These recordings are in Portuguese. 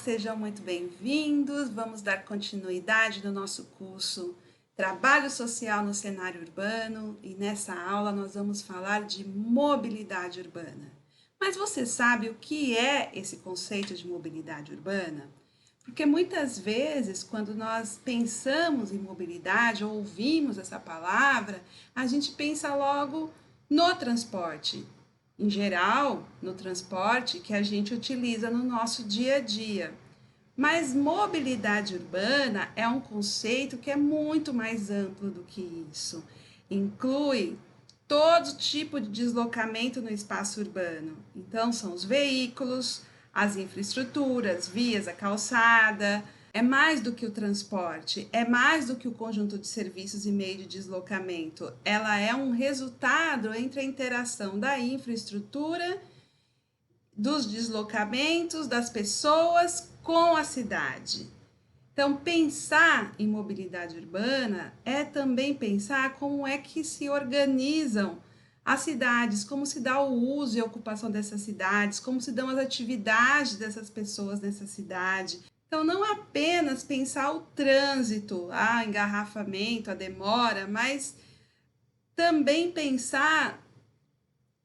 sejam muito bem-vindos. Vamos dar continuidade no nosso curso Trabalho Social no Cenário Urbano e nessa aula nós vamos falar de mobilidade urbana. Mas você sabe o que é esse conceito de mobilidade urbana? Porque muitas vezes, quando nós pensamos em mobilidade ou ouvimos essa palavra, a gente pensa logo no transporte. Em geral, no transporte que a gente utiliza no nosso dia a dia. Mas mobilidade urbana é um conceito que é muito mais amplo do que isso. Inclui todo tipo de deslocamento no espaço urbano. Então, são os veículos, as infraestruturas, vias, a calçada. É mais do que o transporte, é mais do que o conjunto de serviços e meio de deslocamento. Ela é um resultado entre a interação da infraestrutura, dos deslocamentos, das pessoas com a cidade. Então, pensar em mobilidade urbana é também pensar como é que se organizam as cidades, como se dá o uso e a ocupação dessas cidades, como se dão as atividades dessas pessoas nessa cidade. Então, não apenas pensar o trânsito, engarrafamento, a demora, mas também pensar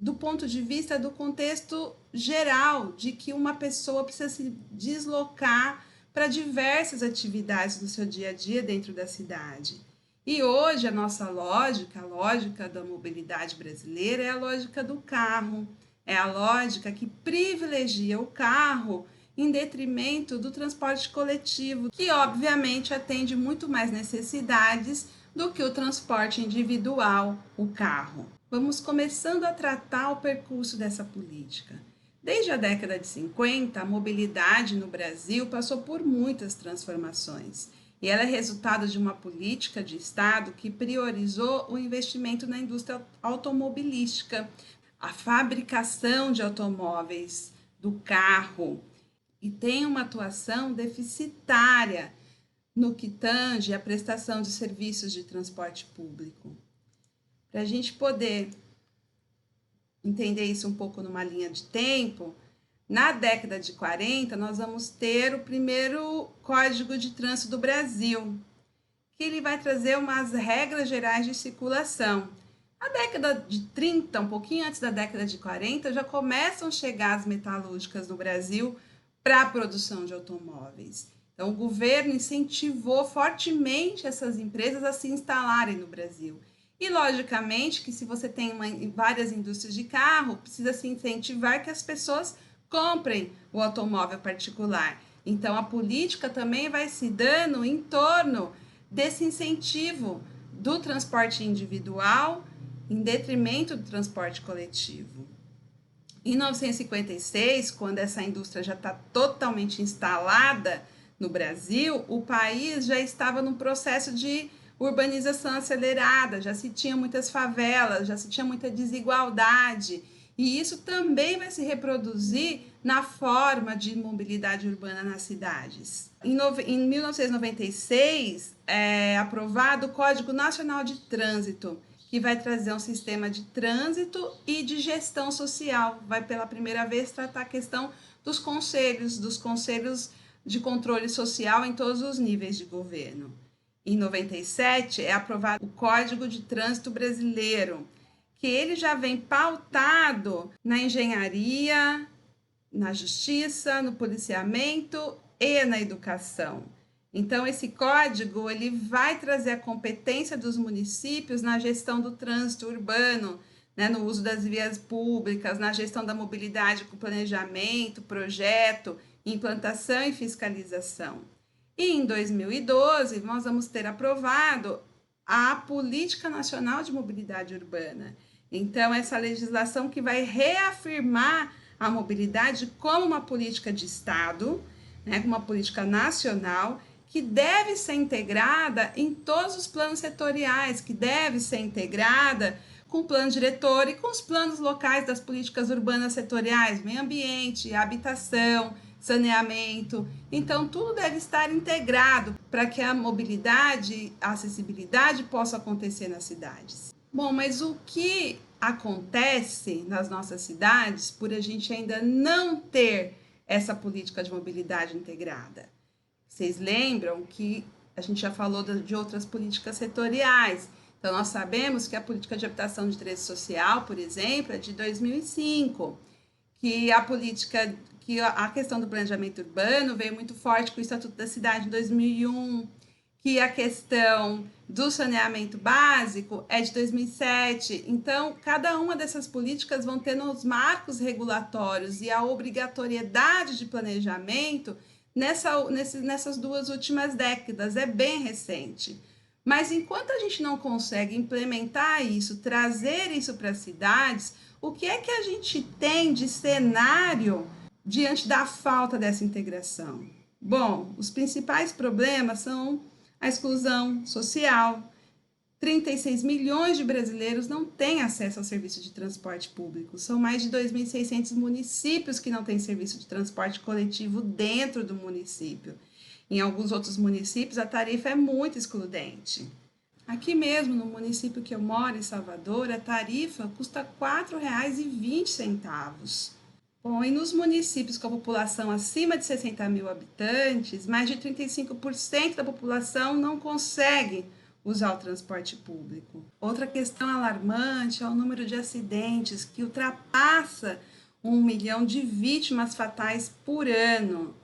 do ponto de vista do contexto geral, de que uma pessoa precisa se deslocar para diversas atividades do seu dia a dia dentro da cidade. E hoje a nossa lógica, a lógica da mobilidade brasileira é a lógica do carro, é a lógica que privilegia o carro em detrimento do transporte coletivo, que obviamente atende muito mais necessidades do que o transporte individual, o carro. Vamos começando a tratar o percurso dessa política. Desde a década de 50, a mobilidade no Brasil passou por muitas transformações. E ela é resultado de uma política de Estado que priorizou o investimento na indústria automobilística, a fabricação de automóveis, do carro, e tem uma atuação deficitária no que tange à prestação de serviços de transporte público. Para a gente poder entender isso um pouco numa linha de tempo, na década de 40, nós vamos ter o primeiro Código de Trânsito do Brasil, que ele vai trazer umas regras gerais de circulação. Na década de 30, um pouquinho antes da década de 40, já começam a chegar as metalúrgicas no Brasil para a produção de automóveis. Então, o governo incentivou fortemente essas empresas a se instalarem no Brasil. E, logicamente, que se você tem várias indústrias de carro, precisa se incentivar que as pessoas comprem o automóvel particular. Então, a política também vai se dando em torno desse incentivo do transporte individual em detrimento do transporte coletivo. Em 1956, quando essa indústria já está totalmente instalada no Brasil, o país já estava num processo de urbanização acelerada, já se tinha muitas favelas, já se tinha muita desigualdade, e isso também vai se reproduzir na forma de mobilidade urbana nas cidades. Em 1996, é aprovado o Código Nacional de Trânsito, que vai trazer um sistema de trânsito e de gestão social. Vai pela primeira vez tratar a questão dos conselhos de controle social em todos os níveis de governo. Em 97, é aprovado o Código de Trânsito Brasileiro, que ele já vem pautado na engenharia, na justiça, no policiamento e na educação. Então, esse código ele vai trazer a competência dos municípios na gestão do trânsito urbano, né, no uso das vias públicas, na gestão da mobilidade com planejamento, projeto, implantação e fiscalização. E em 2012, nós vamos ter aprovado a Política Nacional de Mobilidade Urbana. Então, essa legislação que vai reafirmar a mobilidade como uma política de Estado, né, como uma política nacional, que deve ser integrada em todos os planos setoriais, que deve ser integrada com o plano diretor e com os planos locais das políticas urbanas setoriais, meio ambiente, habitação, saneamento. Então, tudo deve estar integrado para que a mobilidade, a acessibilidade possa acontecer nas cidades. Bom, mas o que acontece nas nossas cidades, por a gente ainda não ter essa política de mobilidade integrada? Vocês lembram que a gente já falou de outras políticas setoriais. Então, nós sabemos que a política de habitação de interesse social, por exemplo, é de 2005, que a questão do planejamento urbano veio muito forte com o Estatuto da Cidade em 2001, que a questão do saneamento básico é de 2007. Então, cada uma dessas políticas vão ter nos marcos regulatórios e a obrigatoriedade de planejamento nessas duas últimas décadas, é bem recente. Mas enquanto a gente não consegue implementar isso, trazer isso para as cidades, o que é que a gente tem de cenário diante da falta dessa integração? Bom, os principais problemas são a exclusão social. 36 milhões de brasileiros não têm acesso ao serviço de transporte público. São mais de 2.600 municípios que não têm serviço de transporte coletivo dentro do município. Em alguns outros municípios, a tarifa é muito excludente. Aqui mesmo, no município que eu moro, em Salvador, a tarifa custa R$ 4,20. Bom, e nos municípios com a população acima de 60 mil habitantes, mais de 35% da população não consegue usar o transporte público. Outra questão alarmante é o número de acidentes, que ultrapassa 1 milhão de vítimas fatais por ano.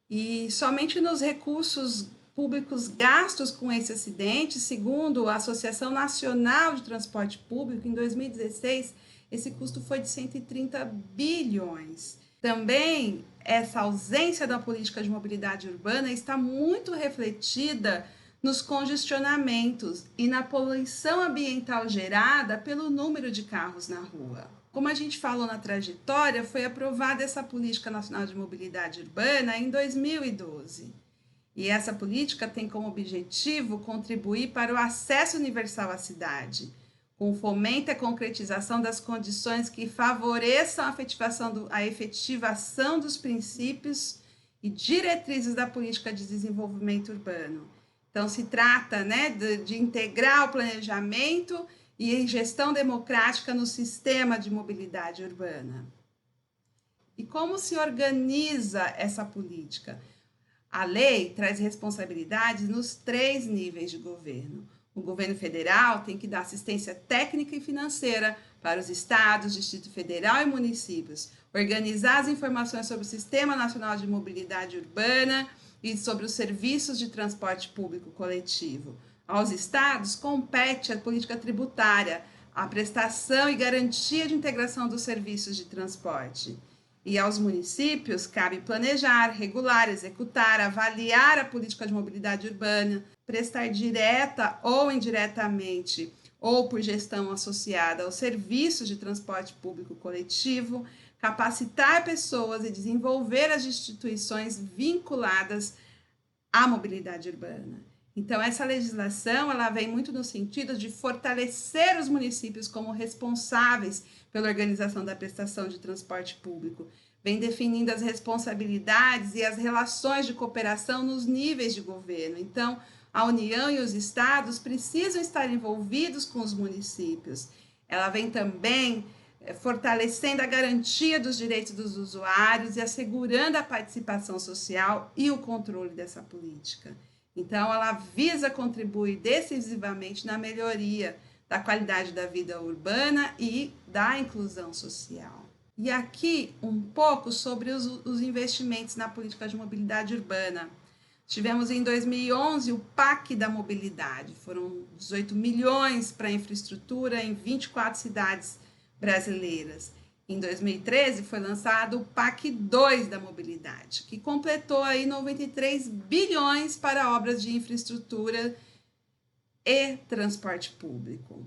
E somente nos recursos públicos gastos com esse acidente, segundo a Associação Nacional de Transporte Público, em 2016, esse custo foi de 130 bilhões. Também, essa ausência da política de mobilidade urbana está muito refletida nos congestionamentos e na poluição ambiental gerada pelo número de carros na rua. Como a gente falou na trajetória, foi aprovada essa Política Nacional de Mobilidade Urbana em 2012. E essa política tem como objetivo contribuir para o acesso universal à cidade, com fomento e concretização das condições que favoreçam a efetivação dos princípios e diretrizes da política de desenvolvimento urbano. Então, se trata, de integrar o planejamento e a gestão democrática no sistema de mobilidade urbana. E como se organiza essa política? A lei traz responsabilidades nos 3 níveis de governo. O governo federal tem que dar assistência técnica e financeira para os estados, Distrito Federal e municípios, organizar as informações sobre o Sistema Nacional de Mobilidade Urbana e sobre os serviços de transporte público coletivo. Aos estados compete a política tributária, a prestação e garantia de integração dos serviços de transporte. E aos municípios cabe planejar, regular, executar, avaliar a política de mobilidade urbana, prestar direta ou indiretamente, ou por gestão associada aos serviços de transporte público coletivo, capacitar pessoas e desenvolver as instituições vinculadas à mobilidade urbana. Então, essa legislação ela vem muito no sentido de fortalecer os municípios como responsáveis pela organização da prestação de transporte público, vem definindo as responsabilidades e as relações de cooperação nos níveis de governo. Então, a União e os estados precisam estar envolvidos com os municípios. Ela vem também fortalecendo a garantia dos direitos dos usuários e assegurando a participação social e o controle dessa política. Então, ela visa contribuir decisivamente na melhoria da qualidade da vida urbana e da inclusão social. E aqui um pouco sobre os investimentos na política de mobilidade urbana. Tivemos em 2011 o PAC da mobilidade, foram 18 milhões para infraestrutura em 24 cidades brasileiras. Em 2013 foi lançado o PAC 2 da mobilidade, que completou aí 93 bilhões para obras de infraestrutura e transporte público.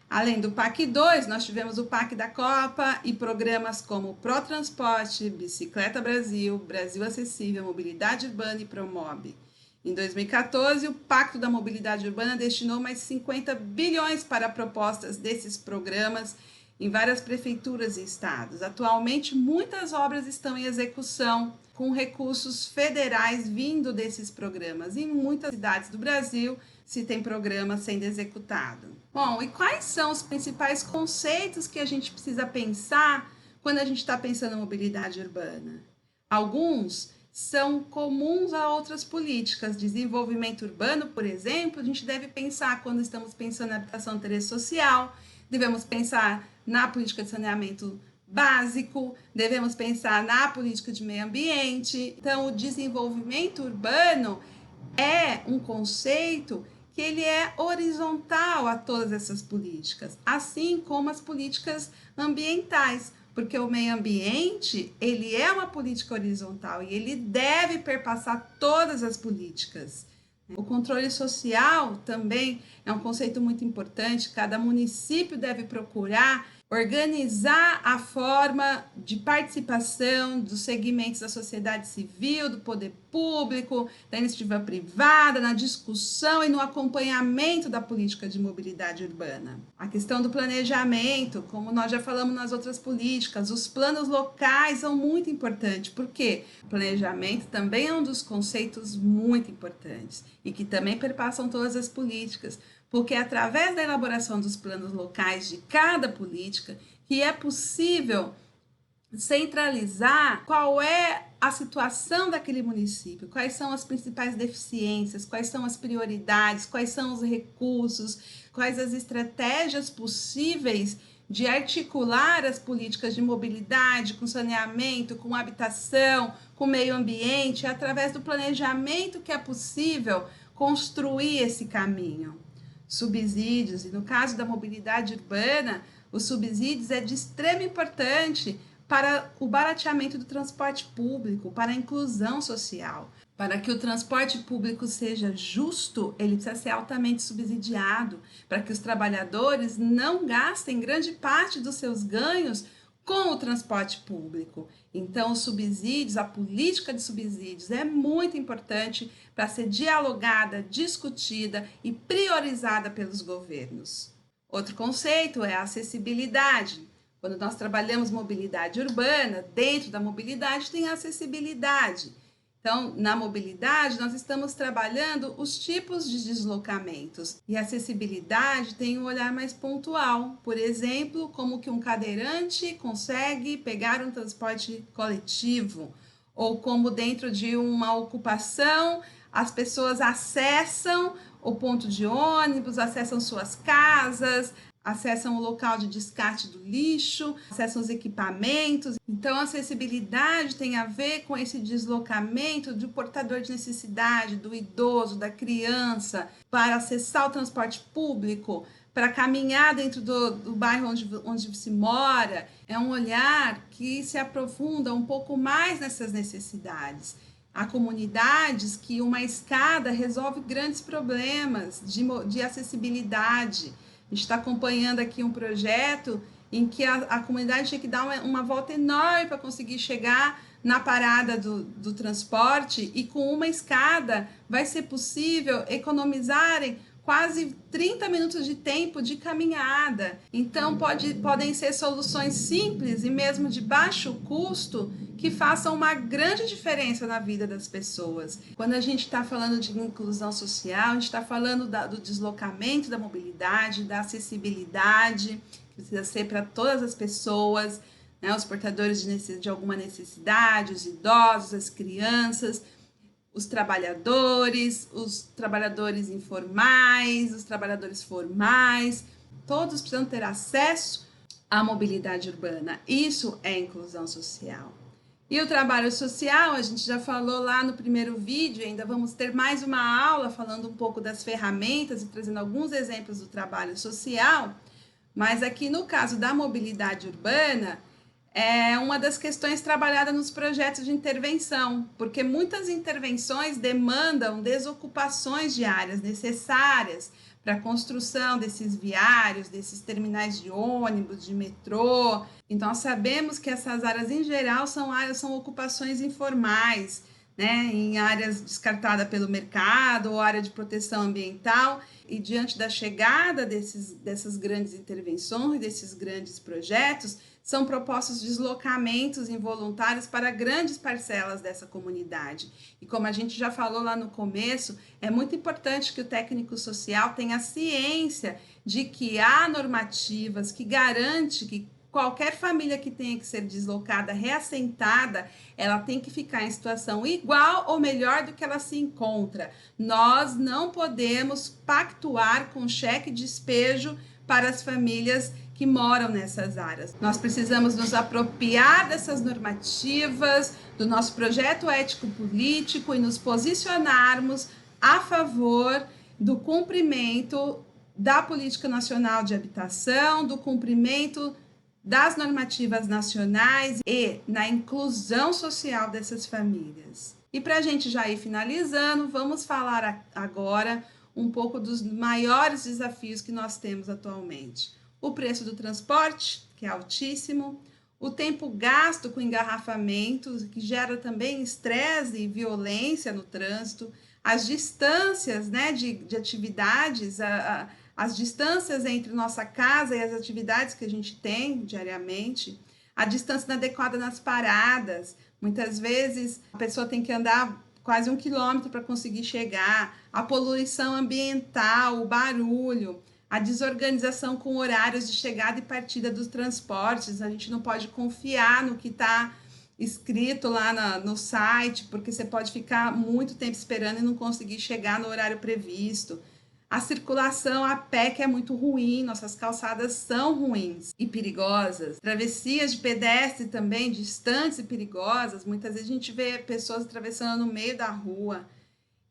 Além do PAC 2, nós tivemos o PAC da Copa e programas como Protransporte, Bicicleta Brasil, Brasil Acessível, Mobilidade Urbana e Promob. Em 2014, o Pacto da Mobilidade Urbana destinou mais 50 bilhões para propostas desses programas em várias prefeituras e estados. Atualmente, muitas obras estão em execução com recursos federais vindo desses programas. Em muitas cidades do Brasil se tem programa sendo executado. Bom, e quais são os principais conceitos que a gente precisa pensar quando a gente está pensando em mobilidade urbana? Alguns são comuns a outras políticas. Desenvolvimento urbano, por exemplo, a gente deve pensar quando estamos pensando em habitação de interesse social, devemos pensar na política de saneamento básico, devemos pensar na política de meio ambiente. Então, o desenvolvimento urbano é um conceito que ele é horizontal a todas essas políticas, assim como as políticas ambientais, porque o meio ambiente, ele é uma política horizontal e ele deve perpassar todas as políticas. O controle social também é um conceito muito importante, cada município deve procurar organizar a forma de participação dos segmentos da sociedade civil, do poder público, da iniciativa privada, na discussão e no acompanhamento da política de mobilidade urbana. A questão do planejamento, como nós já falamos nas outras políticas, os planos locais são muito importantes, porque o planejamento também é um dos conceitos muito importantes e que também perpassam todas as políticas, porque é através da elaboração dos planos locais de cada política que é possível centralizar qual é a situação daquele município, quais são as principais deficiências, quais são as prioridades, quais são os recursos, quais as estratégias possíveis de articular as políticas de mobilidade, com saneamento, com habitação, com meio ambiente, através do planejamento que é possível construir esse caminho. Subsídios, e no caso da mobilidade urbana, os subsídios é de extrema importância para o barateamento do transporte público, para a inclusão social. Para que o transporte público seja justo, ele precisa ser altamente subsidiado, para que os trabalhadores não gastem grande parte dos seus ganhos com o transporte público. Então, os subsídios, a política de subsídios é muito importante para ser dialogada, discutida e priorizada pelos governos. Outro conceito é a acessibilidade. Quando nós trabalhamos mobilidade urbana, dentro da mobilidade tem a acessibilidade. Então, na mobilidade, nós estamos trabalhando os tipos de deslocamentos e a acessibilidade tem um olhar mais pontual. Por exemplo, como que um cadeirante consegue pegar um transporte coletivo ou como dentro de uma ocupação as pessoas acessam o ponto de ônibus, acessam suas casas, acessam o local de descarte do lixo, acessam os equipamentos. Então, a acessibilidade tem a ver com esse deslocamento do portador de necessidade, do idoso, da criança, para acessar o transporte público, para caminhar dentro do bairro onde se mora. É um olhar que se aprofunda um pouco mais nessas necessidades. Há comunidades que uma escada resolve grandes problemas de acessibilidade. A gente está acompanhando aqui um projeto em que a comunidade tinha que dar uma volta enorme para conseguir chegar na parada do transporte, e com uma escada vai ser possível economizarem quase 30 minutos de tempo de caminhada. Então, podem ser soluções simples e mesmo de baixo custo que façam uma grande diferença na vida das pessoas. Quando a gente está falando de inclusão social, a gente está falando do deslocamento, da mobilidade, da acessibilidade, que precisa ser para todas as pessoas, né? Os portadores de alguma necessidade, os idosos, as crianças, os trabalhadores informais, os trabalhadores formais, todos precisam ter acesso à mobilidade urbana. Isso é inclusão social. E o trabalho social, a gente já falou lá no primeiro vídeo, ainda vamos ter mais uma aula falando um pouco das ferramentas e trazendo alguns exemplos do trabalho social, mas aqui no caso da mobilidade urbana, é uma das questões trabalhadas nos projetos de intervenção, porque muitas intervenções demandam desocupações de áreas necessárias para a construção desses viários, desses terminais de ônibus, de metrô. Então, nós sabemos que essas áreas, em geral, são ocupações informais, né, em áreas descartadas pelo mercado ou área de proteção ambiental. E diante da chegada dessas grandes intervenções, desses grandes projetos, são propostos deslocamentos involuntários para grandes parcelas dessa comunidade. E como a gente já falou lá no começo, é muito importante que o técnico social tenha ciência de que há normativas que garantem que qualquer família que tenha que ser deslocada, reassentada, ela tem que ficar em situação igual ou melhor do que ela se encontra. Nós não podemos pactuar com cheque de despejo para as famílias que moram nessas áreas. Nós precisamos nos apropriar dessas normativas, do nosso projeto ético-político e nos posicionarmos a favor do cumprimento da Política Nacional de Habitação, do cumprimento das normativas nacionais e na inclusão social dessas famílias. E para a gente já ir finalizando, vamos falar agora um pouco dos maiores desafios que nós temos atualmente. O preço do transporte, que é altíssimo, o tempo gasto com engarrafamentos, que gera também estresse e violência no trânsito, as distâncias, né, de atividades, as distâncias entre nossa casa e as atividades que a gente tem diariamente, a distância inadequada nas paradas. Muitas vezes a pessoa tem que andar quase 1 quilômetro para conseguir chegar, a poluição ambiental, o barulho, a desorganização com horários de chegada e partida dos transportes. A gente não pode confiar no que está escrito lá no site, porque você pode ficar muito tempo esperando e não conseguir chegar no horário previsto. A circulação a pé, que é muito ruim, nossas calçadas são ruins e perigosas. Travessias de pedestre também, distantes e perigosas. Muitas vezes a gente vê pessoas atravessando no meio da rua.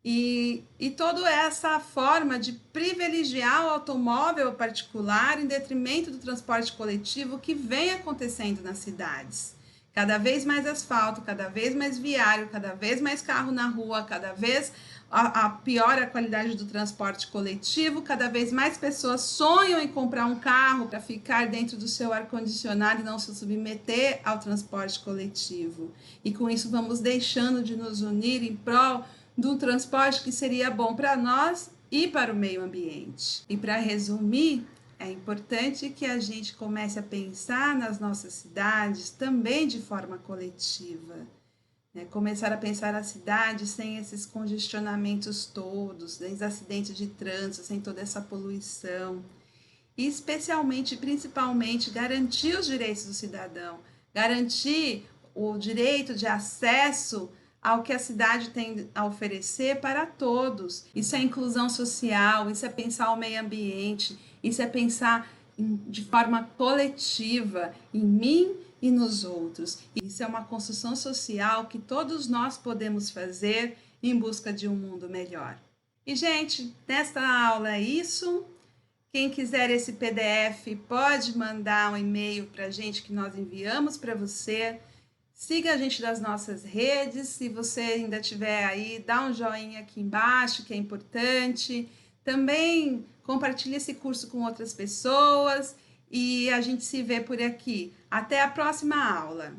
E toda essa forma de privilegiar o automóvel particular em detrimento do transporte coletivo que vem acontecendo nas cidades. Cada vez mais asfalto, cada vez mais viário, cada vez mais carro na rua, cada vez piora a qualidade do transporte coletivo, cada vez mais pessoas sonham em comprar um carro para ficar dentro do seu ar-condicionado e não se submeter ao transporte coletivo. E com isso vamos deixando de nos unir em prol do transporte que seria bom para nós e para o meio ambiente. E para resumir, é importante que a gente comece a pensar nas nossas cidades também de forma coletiva, né? Começar a pensar a cidade sem esses congestionamentos todos, sem os acidentes de trânsito, sem toda essa poluição. E especialmente, principalmente, garantir os direitos do cidadão, garantir o direito de acesso ao que a cidade tem a oferecer para todos. Isso é inclusão social, isso é pensar o meio ambiente, isso é pensar de forma coletiva em mim e nos outros. Isso é uma construção social que todos nós podemos fazer em busca de um mundo melhor. E, gente, nesta aula é isso. Quem quiser esse PDF pode mandar um e-mail para a gente que nós enviamos para você. Siga a gente nas nossas redes, se você ainda tiver aí, dá um joinha aqui embaixo, que é importante. Também compartilhe esse curso com outras pessoas e a gente se vê por aqui. Até a próxima aula!